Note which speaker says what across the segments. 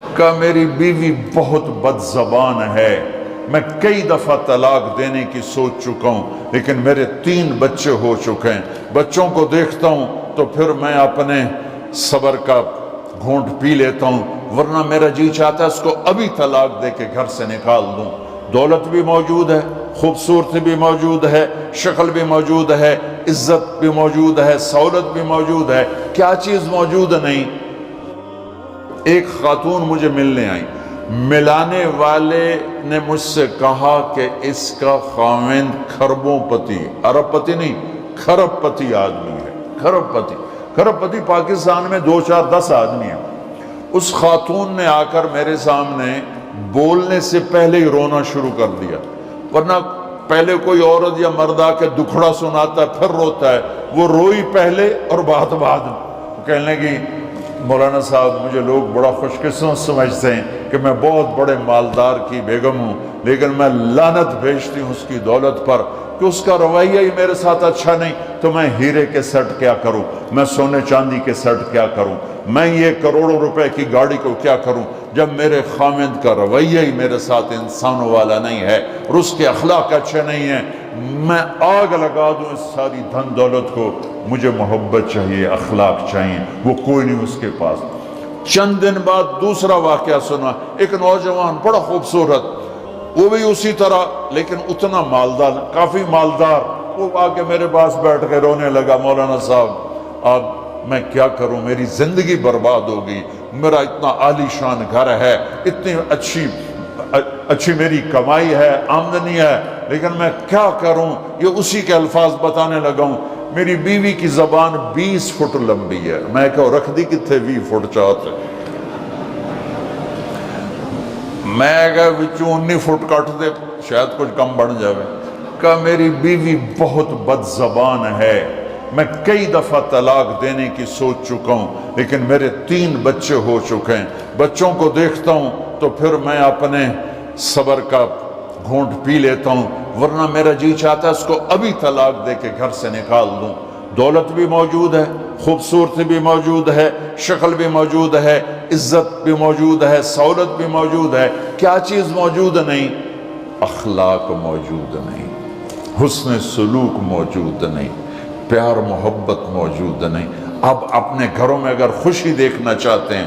Speaker 1: کہ میری بیوی بہت بد زبان ہے، میں کئی دفعہ طلاق دینے کی سوچ چکا ہوں، لیکن میرے 3 بچے ہو چکے ہیں، بچوں کو دیکھتا ہوں تو پھر میں اپنے صبر کا گھونٹ پی لیتا ہوں، ورنہ میرا جی چاہتا ہے اس کو ابھی طلاق دے کے گھر سے نکال دوں۔ دولت بھی موجود ہے، خوبصورتی بھی موجود ہے، شکل بھی موجود ہے، عزت بھی موجود ہے، سہولت بھی موجود ہے، کیا چیز موجود نہیں؟ ایک خاتون مجھے ملنے آئی، ملانے والے نے مجھ سے کہا کہ اس کا خاوند کھربوں پتی، ارب پتی نہیں، کھرب پتی آدمی ہے، کھرب پتی۔ کھرب پتی پاکستان میں 2 4 10 آدمی ہیں۔ اس خاتون نے آ کر میرے سامنے بولنے سے پہلے ہی رونا شروع کر دیا، ورنہ پہلے کوئی عورت یا مرد آ کے دکھڑا سناتا ہے پھر روتا ہے، وہ روئی پہلے اور بات کہنے لگی مولانا صاحب مجھے لوگ بڑا خوش قسمت سمجھتے ہیں کہ میں بہت بڑے مالدار کی بیگم ہوں، لیکن میں لعنت بھیجتی ہوں اس کی دولت پر کہ اس کا رویہ ہی میرے ساتھ اچھا نہیں، تو میں ہیرے کے سیٹ کیا کروں، میں سونے چاندی کے سیٹ کیا کروں، میں یہ کروڑوں روپے کی گاڑی کو کیا کروں جب میرے خاوند کا رویہ ہی میرے ساتھ انسانوں والا نہیں ہے اور اس کے اخلاق اچھے نہیں ہیں۔ میں آگ لگا دوں اس ساری دھن دولت کو، مجھے محبت چاہیے، اخلاق چاہیے، وہ کوئی نہیں اس کے پاس۔ چند دن بعد دوسرا واقعہ سنا، ایک نوجوان بڑا خوبصورت، وہ بھی اسی طرح لیکن اتنا مالدار، کافی مالدار، وہ آ کے میرے پاس بیٹھ کے رونے لگا، مولانا صاحب اب میں کیا کروں، میری زندگی برباد ہو گئی، میرا اتنا عالی شان گھر ہے، اتنی اچھی میری کمائی ہے، آمدنی ہے، لیکن میں کیا کروں؟ یہ اسی کے الفاظ بتانے لگا ہوں، میری بیوی کی زبان 20 فٹ لمبی ہے، میں کہوں رکھ دی کتنے 20 فٹ چاہتے، میں کہا وچوں 19 فٹ کٹ دے شاید کچھ کم بڑھ جاوے، کہ میری بیوی بہت بد زبان ہے، میں کئی دفعہ طلاق دینے کی سوچ چکا ہوں، لیکن میرے 3 بچے ہو چکے ہیں، بچوں کو دیکھتا ہوں تو پھر میں اپنے صبر کا گھونٹ پی لیتا ہوں، ورنہ میرا جی چاہتا ہے اس کو ابھی طلاق دے کے گھر سے نکال دوں۔ دولت بھی موجود ہے، خوبصورتی بھی موجود ہے، شکل بھی موجود ہے، عزت بھی موجود ہے، سہولت بھی موجود ہے، کیا چیز موجود نہیں؟ اخلاق موجود نہیں، حسن سلوک موجود نہیں، پیار محبت موجود نہیں۔ اب اپنے گھروں میں اگر خوشی دیکھنا چاہتے ہیں،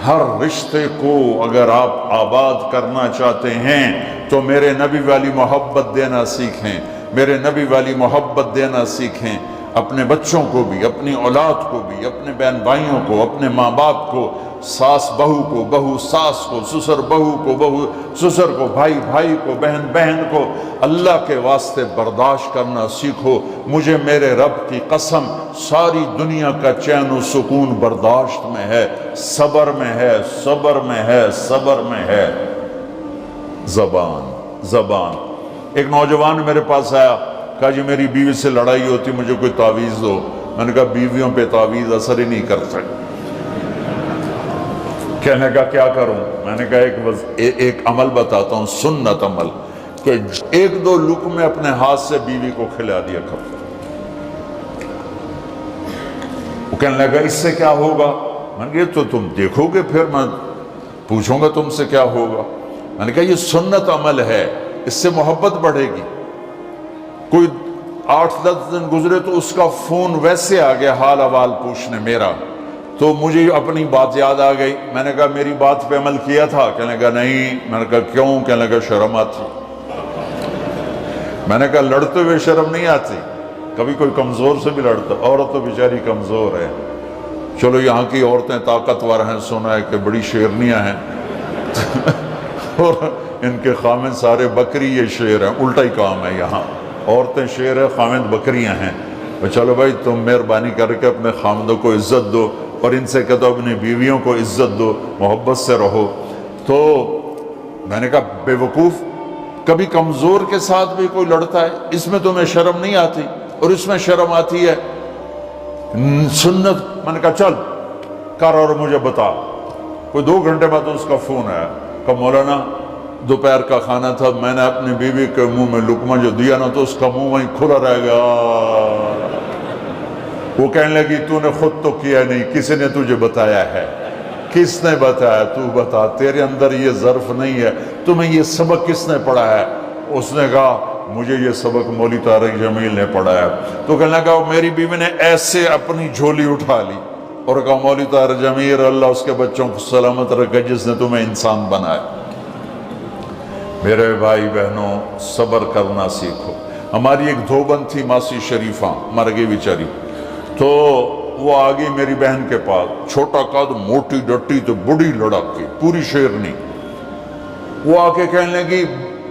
Speaker 1: ہر رشتے کو اگر آپ آباد کرنا چاہتے ہیں تو میرے نبی والی محبت دینا سیکھیں، میرے نبی والی محبت دینا سیکھیں، اپنے بچوں کو بھی، اپنی اولاد کو بھی، اپنے بہن بھائیوں کو، اپنے ماں باپ کو، ساس بہو کو، بہو ساس کو، سسر بہو کو، بہو سسر کو، بھائی بھائی کو، بہن بہن کو، اللہ کے واسطے برداشت کرنا سیکھو۔ مجھے میرے رب کی قسم ساری دنیا کا چین و سکون برداشت میں ہے، صبر میں ہے، صبر میں ہے، صبر میں ہے۔ زبان۔ ایک نوجوان میرے پاس آیا، کہا جی میری بیوی سے لڑائی ہوتی، مجھے کوئی تعویذ دو۔ میں نے کہا بیویوں پہ تعویذ اثر ہی نہیں کرتا۔ کہنے کا کیا کروں؟ میں نے کہا ایک عمل بتاتا ہوں، سنت عمل، کہ 1-2 لقمے اپنے ہاتھ سے بیوی کو کھلا دیا کرو۔ وہ کہنے لگا اس سے کیا ہوگا؟ میں نے کہا تو تم دیکھو گے، پھر میں پوچھوں گا تم سے کیا ہوگا۔ میں نے کہا یہ سنت عمل ہے، اس سے محبت بڑھے گی۔ کوئی 8-10 دن گزرے تو اس کا فون ویسے آ گیا حال احوال پوچھنے میرا، تو مجھے اپنی بات یاد آ گئی۔ میں نے کہا میری بات پہ عمل کیا تھا؟ کہنے لگا نہیں۔ میں نے کہا کیوں؟ کہنے لگا شرم آتی۔ میں نے کہا لڑتے ہوئے شرم نہیں آتی؟ کبھی کوئی کمزور سے بھی لڑتا، عورت تو بیچاری کمزور ہے، چلو یہاں کی عورتیں طاقتور ہیں، سنا ہے کہ بڑی شیرنیاں ہیں اور ان کے خامد سارے بکری، یہ شیر ہیں، الٹا ہی کام ہے، یہاں عورتیں شیر ہے، خامد بکریاں ہیں۔ چلو بھائی تم مہربانی کر کے اپنے خامدوں کو عزت دو، اور ان سے کہتا ہوں اپنی بیویوں کو عزت دو، محبت سے رہو۔ تو میں نے کہا بے وقوف، کبھی کمزور کے ساتھ بھی کوئی لڑتا ہے، اس میں تمہیں شرم نہیں آتی؟ اور اس میں شرم آتی ہے سنت۔ میں نے کہا چل کر اور مجھے بتا۔ کوئی 2 گھنٹے بعد اس کا فون آیا کہ مولانا دوپہر کا کھانا تھا، میں نے اپنی بیوی کے منہ میں لقمہ جو دیا نا تو اس کا منہ وہیں کھلا رہ گیا۔ وہ کہنے لگی تو نے خود تو کیا نہیں، کسی نے تجھے بتایا ہے کس نے بتایا؟ تو بتا، تیرے اندر یہ ظرف نہیں ہے، تمہیں یہ سبق کس نے پڑھایا؟ اس نے کہا مجھے یہ سبق مولوی طارق جمیل نے پڑھایا۔ تو کہنے لگا میری بیوی نے ایسے اپنی جھولی اٹھا لی اور کہا مولوی طارق جمیل اللہ اس کے بچوں کو سلامت رکھے جس نے تمہیں انسان بنایا۔ میرے بھائی بہنوں صبر کرنا سیکھو۔ ہماری ایک دھوبن تھی ماسی شریفہ، مر گئی بیچاری، تو وہ آ گئی میری بہن کے پاس، چھوٹا قد، موٹی ڈٹی تو بڑی لڑک کی، پوری شیرنی۔ وہ آ کے کہنے لگی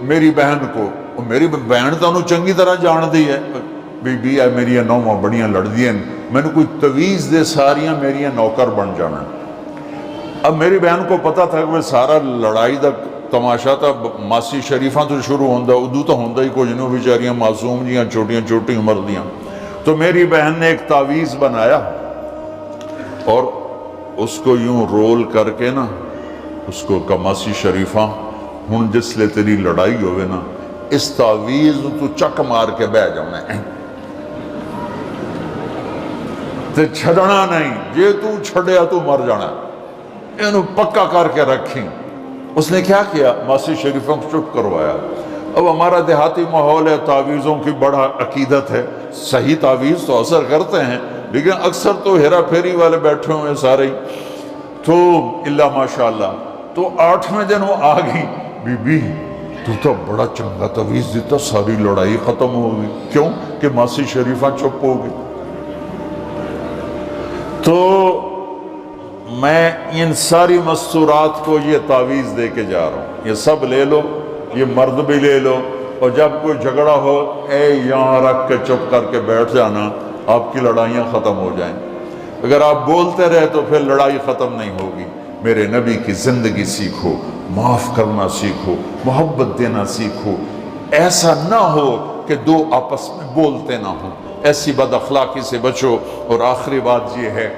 Speaker 1: میری بہن کو، میری بہن تو انہوں چنگی طرح جان دی ہے، بی بی ہے میری نوواں بڑیاں لڑ دی ہیں، میں نے کوئی تویز دے ساریاں میری نوکر بن جانا۔ اب میری بہن کو پتا تھا کہ وہ سارا لڑائی دا تماشا تھا، ماسی شریفہ تو شروع ہوندہ، ادو تو ہوندہ ہی کچھ نہیں، بیچاریاں معصوم جیاں چھوٹیاں چھوٹی عمر دیاں۔ تو میری بہن نے ایک تعویذ بنایا اور اس کو یوں رول کر کے نا، اس کو کہا ماسی شریفہ ہن جس لے تیری لڑائی ہوئے نا، اس تعویذ تو چک مار کے بہ جاؤں ہے تے چھڑنا نہیں، جے تو چھڑیا تو مر جانا، انہوں پکا کر کے رکھیں۔ اس نے کیا کیا؟ ماسی شریفوں کو چپ کروایا۔ اب ہمارا دیہاتی ماحول ہے، تعویذوں کی بڑا عقیدت ہے، صحیح تعویذ تو اثر کرتے ہیں لیکن اکثر تو ہیرا پھیری والے بیٹھے ہوئے سارے ہی، تو اللہ ماشاءاللہ۔ تو 8ویں دن وہ آ گئی، بی بی تو بڑا چنگا تعویذ دیتا، ساری لڑائی ختم ہو گئی۔ کیوں کہ ماسی شریفہ چپ ہو گئی۔ تو میں ان ساری مستورات کو یہ تعویذ دے کے جا رہا ہوں، یہ سب لے لو، یہ مرد بھی لے لو، اور جب کوئی جھگڑا ہو اے یہاں رکھ کے چپ کر کے بیٹھ جانا، آپ کی لڑائیاں ختم ہو جائیں۔ اگر آپ بولتے رہے تو پھر لڑائی ختم نہیں ہوگی۔ میرے نبی کی زندگی سیکھو، معاف کرنا سیکھو، محبت دینا سیکھو۔ ایسا نہ ہو کہ دو آپس میں بولتے نہ ہوں، ایسی بد اخلاقی سے بچو۔ اور آخری بات یہ ہے،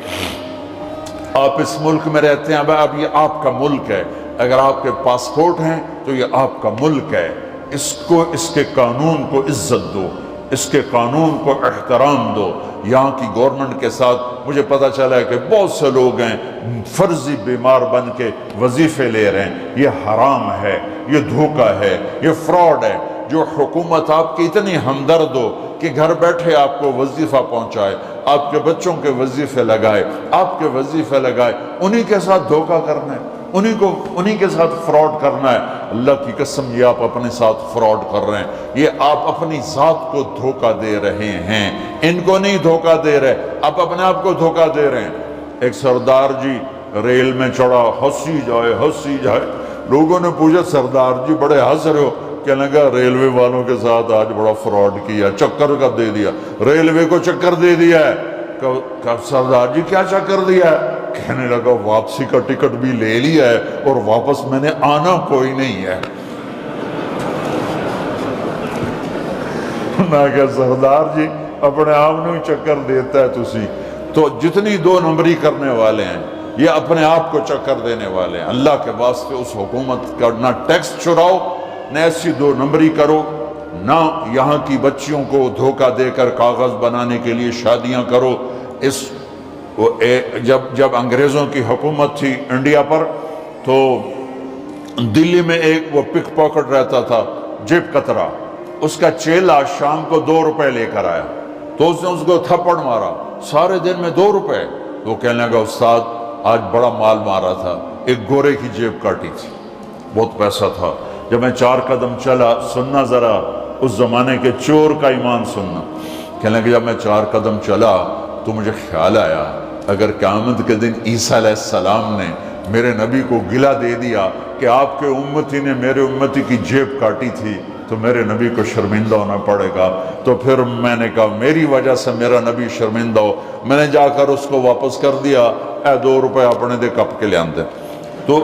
Speaker 1: آپ اس ملک میں رہتے ہیں، اب یہ آپ کا ملک ہے، اگر آپ کے پاسپورٹ ہیں تو یہ آپ کا ملک ہے، اس کے قانون کو عزت دو، اس کے قانون کو احترام دو۔ یہاں کی گورنمنٹ کے ساتھ مجھے پتا چلا ہے کہ بہت سے لوگ ہیں فرضی بیمار بن کے وظیفے لے رہے ہیں، یہ حرام ہے، یہ دھوکہ ہے، یہ فراڈ ہے۔ جو حکومت آپ کی اتنی ہمدرد ہو کہ گھر بیٹھے آپ کو وظیفہ پہنچائے، آپ کے بچوں کے وظیفے لگائے، آپ کے وظیفے لگائے، انہی کے ساتھ دھوکہ کرنا ہے، انہی کے ساتھ فراڈ کرنا ہے۔ اللہ کی قسم یہ آپ اپنے ساتھ فراڈ کر رہے ہیں، یہ آپ اپنی ذات کو دھوکہ دے رہے ہیں، ان کو نہیں دھوکہ دے رہے، آپ اپنے آپ کو دھوکہ دے رہے ہیں۔ ایک سردار جی ریل میں چڑھا، ہنسی جائے، لوگوں نے پوچھا سردار جی بڑے ہنس رہے ہو؟ کہنے لگا ریلوے والوں کے ساتھ آج بڑا فراڈ کیا، چکر کا دے دیا، ریلوے کو چکر دے دیا ہے۔ کہا سردار جی کیا چکر دیا ہے؟ کہنے لگا واپسی کا ٹکٹ بھی لے لیا ہے اور واپس میں نے آنا کوئی نہیں ہے۔ میں کہا سردار جی اپنے آپ نے چکر دیتا ہے تسی تو جتنی 2 نمبری کرنے والے ہیں یہ اپنے آپ کو چکر دینے والے ہیں۔ اللہ کے واسطے اس حکومت کا نہ ٹیکس چراؤ، نہ ایسی 2 نمبری کرو، نہ یہاں کی بچیوں کو دھوکہ دے کر کاغذ بنانے کے لیے شادیاں کرو۔ جب انگریزوں کی حکومت تھی انڈیا پر تو دلی میں ایک وہ پک پاکٹ رہتا تھا، جیب کترا، اس کا چیلا شام کو 2 روپے لے کر آیا تو اس نے اس کو تھپڑ مارا، سارے دن میں 2 روپے۔ وہ کہنے لگا استاد آج بڑا مال مارا تھا، ایک گورے کی جیب کاٹی تھی، بہت پیسہ تھا۔ جب میں 4 قدم چلا، سننا ذرا اس زمانے کے چور کا ایمان سننا، کہنے لگا جب میں 4 قدم چلا تو مجھے خیال آیا اگر قیامت کے دن عیسیٰ علیہ السلام نے میرے نبی کو گلہ دے دیا کہ آپ کے امتی نے میرے امتی کی جیب کاٹی تھی تو میرے نبی کو شرمندہ ہونا پڑے گا۔ تو پھر میں نے کہا میری وجہ سے میرا نبی شرمندہ ہو، میں نے جا کر اس کو واپس کر دیا، اے 2 روپے اپنے دے کپ کے لے آندے۔ تو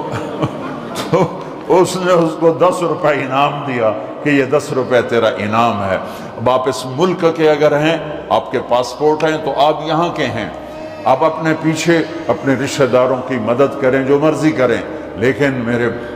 Speaker 1: اس نے اس کو 10 روپے انعام دیا کہ یہ 10 روپے تیرا انعام ہے۔ اب آپ اس ملک کے اگر ہیں، آپ کے پاسپورٹ ہیں تو آپ یہاں کے ہیں، آپ اپنے پیچھے اپنے رشتہ داروں کی مدد کریں، جو مرضی کریں، لیکن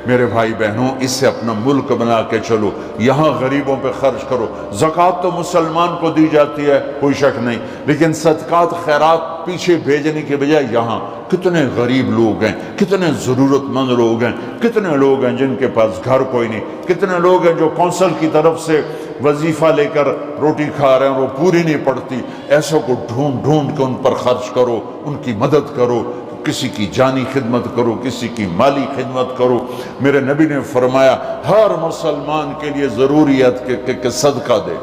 Speaker 1: میرے بھائی بہنوں اس سے اپنا ملک بنا کے چلو، یہاں غریبوں پہ خرچ کرو۔ زکوٰۃ تو مسلمان کو دی جاتی ہے کوئی شک نہیں، لیکن صدقات خیرات پیچھے بھیجنے کے بجائے یہاں کتنے غریب لوگ ہیں، کتنے ضرورت مند لوگ ہیں، کتنے لوگ ہیں جن کے پاس گھر کوئی نہیں، کتنے لوگ ہیں جو کونسل کی طرف سے وظیفہ لے کر روٹی کھا رہے ہیں اور وہ پوری نہیں پڑتی۔ ایسوں کو ڈھونڈ ڈھونڈ کے ان پر خرچ کرو، ان کی مدد کرو، کسی کی جانی خدمت کرو، کسی کی مالی خدمت کرو۔ میرے نبی نے فرمایا ہر مسلمان کے لیے ضروری ہے کہ صدقہ دے،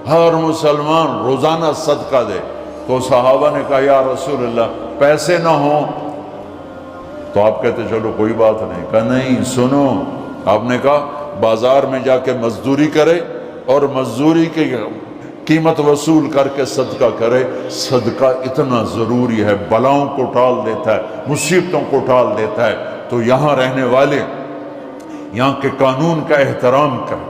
Speaker 1: ہر مسلمان روزانہ صدقہ دے۔ تو صحابہ نے کہا یا رسول اللہ پیسے نہ ہوں تو آپ کہتے چلو کوئی بات نہیں۔ کہا نہیں سنو، آپ نے کہا بازار میں جا کے مزدوری کرے اور مزدوری کی قیمت وصول کر کے صدقہ کرے۔ صدقہ اتنا ضروری ہے، بلاؤں کو ٹال دیتا ہے، مصیبتوں کو ٹال دیتا ہے۔ تو یہاں رہنے والے یہاں کے قانون کا احترام کریں،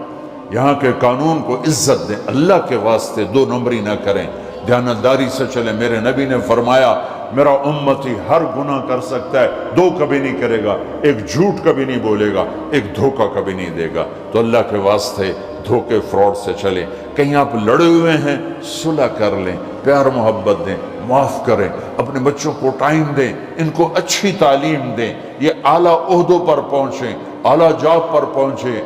Speaker 1: یہاں کے قانون کو عزت دیں، اللہ کے واسطے دو نمبری نہ کریں، دیانتداری سے چلیں۔ میرے نبی نے فرمایا میرا امتی ہر گناہ کر سکتا ہے، دو کبھی نہیں کرے گا، ایک جھوٹ کبھی نہیں بولے گا، ایک دھوکہ کبھی نہیں دے گا۔ تو اللہ کے واسطے دھوکے فراڈ سے چلیں۔ کہیں آپ لڑے ہوئے ہیں صلح کر لیں، پیار محبت دیں، معاف کریں، اپنے بچوں کو ٹائم دیں، ان کو اچھی تعلیم دیں، یہ اعلیٰ عہدوں پر پہنچیں، اعلیٰ جاب پر پہنچیں۔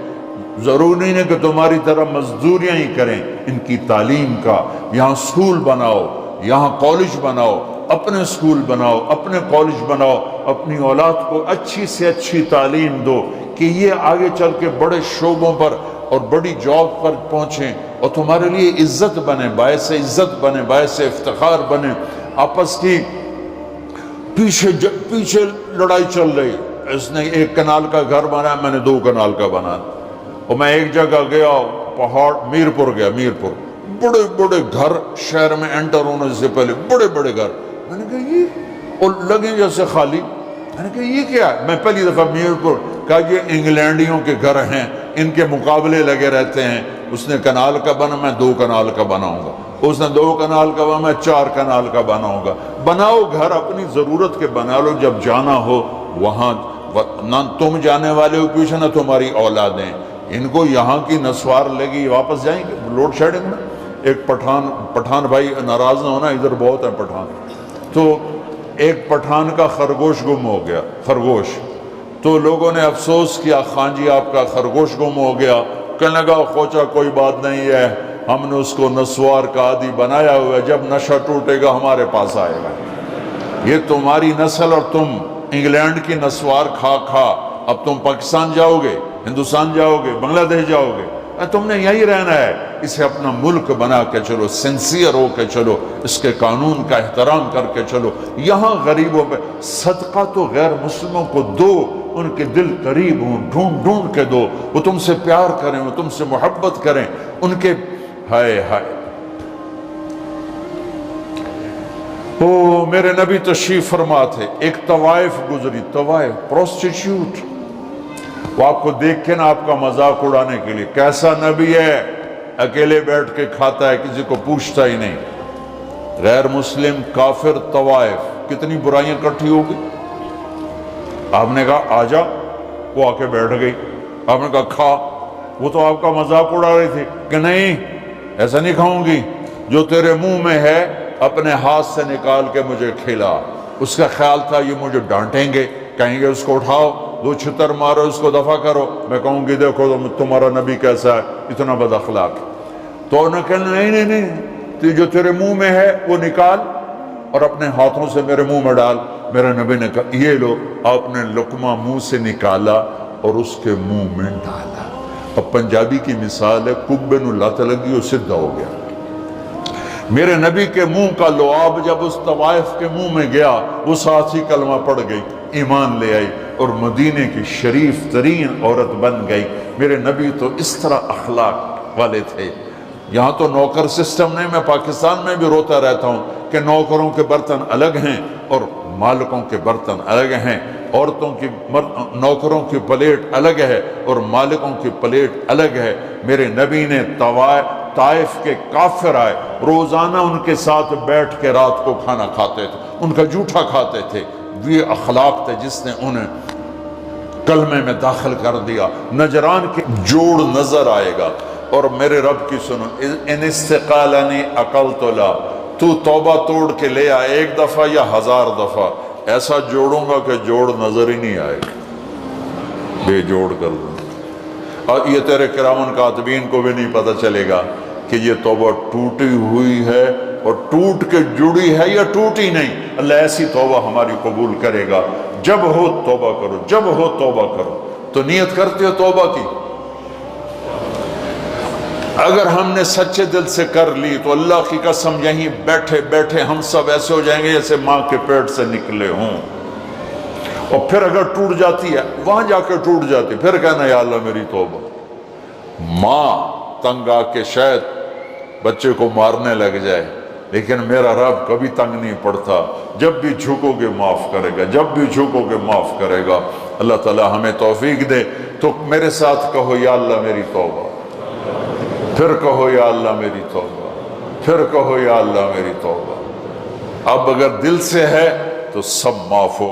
Speaker 1: ضروری نہیں ہے کہ تمہاری طرح مزدوریاں ہی کریں، ان کی تعلیم کا یہاں سکول بناؤ، یہاں کالج بناؤ، اپنے سکول بناؤ، اپنے کالج بناؤ، اپنی اولاد کو اچھی سے اچھی تعلیم دو کہ یہ آگے چل کے بڑے شعبوں پر اور بڑی جاب پر پہنچیں اور تمہارے لیے عزت بنے، باعث عزت بنے، باعث افتخار بنے۔ آپس کی پیچھے لڑائی چل رہی، اس نے ایک کنال کا گھر بنایا، میں نے 2 کنال کا بنایا۔ اور میں ایک جگہ گیا پہاڑ میرپور گیا، میرپور بڑے بڑے گھر شہر میں انٹر ہونے سے پہلے بڑے بڑے گھر، میں نے کہا یہ اور لگے جیسے خالی، میں نے کہا یہ کیا ہے؟ میں پہلی دفعہ میرپور کہا یہ انگلینڈیوں کے گھر ہیں، ان کے مقابلے لگے رہتے ہیں۔ اس نے کنال کا بنا، میں 2 کنال کا بناؤں گا، اس نے 2 کنال کا بنا، میں 4 کنال کا بناؤں گا۔ بناؤ گھر اپنی ضرورت کے بنا لو، جب جانا ہو وہاں نہ تم جانے والے ہو پیچھے نہ تمہاری اولادیں، ان کو یہاں کی نسوار لگی واپس جائیں گے لوڈ شیڈنگ میں۔ ایک پٹھان بھائی ناراض نہ ہونا، ادھر بہت ہیں پٹھان، تو ایک پٹھان کا خرگوش گم ہو گیا، خرگوش، تو لوگوں نے افسوس کیا خان جی آپ کا خرگوش گم ہو گیا۔ کہنے لگا خوچا کوئی بات نہیں ہے، ہم نے اس کو نسوار کا عادی بنایا ہوا ہے، جب نشہ ٹوٹے گا ہمارے پاس آئے گا۔ یہ تمہاری نسل اور تم انگلینڈ کی نسوار کھا کھا اب تم پاکستان جاؤ گے، ہندوستان جاؤ گے، بنگلہ دیش جاؤ گے، تم نے یہی رہنا ہے۔ اسے اپنا ملک بنا کے چلو، سنسیئر ہو کے چلو، اس کے قانون کا احترام کر کے چلو۔ یہاں غریبوں پہ صدقہ تو غیر مسلموں کو دو، ان کے دل قریب ہوں، ڈھونڈ ڈھونڈ کے دو، وہ تم سے پیار کریں، وہ تم سے محبت کریں، ان کے ہائے ہائے۔ او میرے نبی تشریف فرما تھے، ایک طوائف گزری، طوائف پروسٹیٹیوٹ، وہ آپ کو دیکھ کے نا آپ کا مذاق اڑانے کے لیے، کیسا نبی ہے، اکیلے بیٹھ کے کھاتا ہے، کسی کو پوچھتا ہی نہیں۔ غیر مسلم کافر طوائف، کتنی برائیاں اکٹھی ہو گئی۔ آپ نے کہا آجا، وہ آ کے بیٹھ گئی، آپ نے کہا کھا، وہ تو آپ کا مذاق اڑا رہی تھی کہ نہیں ایسا نہیں کھاؤں گی، جو تیرے منہ میں ہے اپنے ہاتھ سے نکال کے مجھے کھلا۔ اس کا خیال تھا یہ مجھے ڈانٹیں گے، کہیں گے اس کو اٹھاؤ، 2 چھتر مارو، اس کو دفع کرو، میں کہوں گی دیکھو تمہارا نبی کیسا ہے، اتنا بد اخلاق۔ تو انہوں نے کہا نہیں، جو تیرے منہ میں ہے وہ نکال اور اپنے ہاتھوں سے میرے منہ میں ڈال۔ میرے نبی نے کہا یہ لو، آپ نے لقمہ منہ سے نکالا اور اس کے منہ میں ڈالا۔ اب پنجابی کی مثال ہے، کبے نو لت لگی اور سدھا ہو گیا۔ میرے نبی کے منہ کا لعاب جب اس طوائف کے منہ میں گیا، وہ ساتھ ہی کلمہ پڑھ گئی، ایمان لے آئی اور مدینے کی شریف ترین عورت بن گئی۔ میرے نبی تو اس طرح اخلاق والے تھے۔ یہاں تو نوکر سسٹم نہیں، میں پاکستان میں بھی روتا رہتا ہوں کہ نوکروں کے برتن الگ ہیں اور مالکوں کے برتن الگ ہیں، عورتوں کی نوکروں کی پلیٹ الگ ہے اور مالکوں کی پلیٹ الگ ہے۔ میرے نبی نے طائف کے کافر آئے، روزانہ ان کے ساتھ بیٹھ کے رات کو کھانا کھاتے تھے، ان کا جھوٹا کھاتے تھے۔ یہ اخلاق تھے جس نے انہیں کلمے میں داخل کر دیا۔ نجران کے جوڑ نظر آئے گا، اور میرے رب کی سنو، ان استقالنی عقلت لا، تو توبہ توڑ کے لے آ 1 دفعہ یا 1000 دفعہ، ایسا جوڑوں گا کہ جوڑ نظر ہی نہیں آئے گا، بے جوڑ کر دوں، اور یہ تیرے کرامن کاتبین کو بھی نہیں پتہ چلے گا کہ یہ توبہ ٹوٹی ہوئی ہے اور ٹوٹ کے جڑی ہے یا ٹوٹی نہیں۔ اللہ ایسی توبہ ہماری قبول کرے گا۔ جب ہو توبہ کرو، جب ہو توبہ کرو۔ تو نیت کرتے ہو توبہ کی؟ اگر ہم نے سچے دل سے کر لی تو اللہ کی قسم یہیں بیٹھے بیٹھے ہم سب ایسے ہو جائیں گے جیسے ماں کے پیٹ سے نکلے ہوں۔ اور پھر اگر ٹوٹ جاتی ہے، وہاں جا کے ٹوٹ جاتی، پھر کہنا یا اللہ میری توبہ۔ ماں تنگ آ کے شاید بچے کو مارنے لگ جائے، لیکن میرا رب کبھی تنگ نہیں پڑتا، جب بھی جھکو گے معاف کرے گا، جب بھی جھکو گے معاف کرے گا۔ اللہ تعالی ہمیں توفیق دے۔ تو میرے ساتھ کہو یا اللہ میری توبہ، پھر کہو یا اللہ میری توبہ، پھر کہو یا اللہ میری توبہ۔ اب اگر دل سے ہے تو سب معاف ہو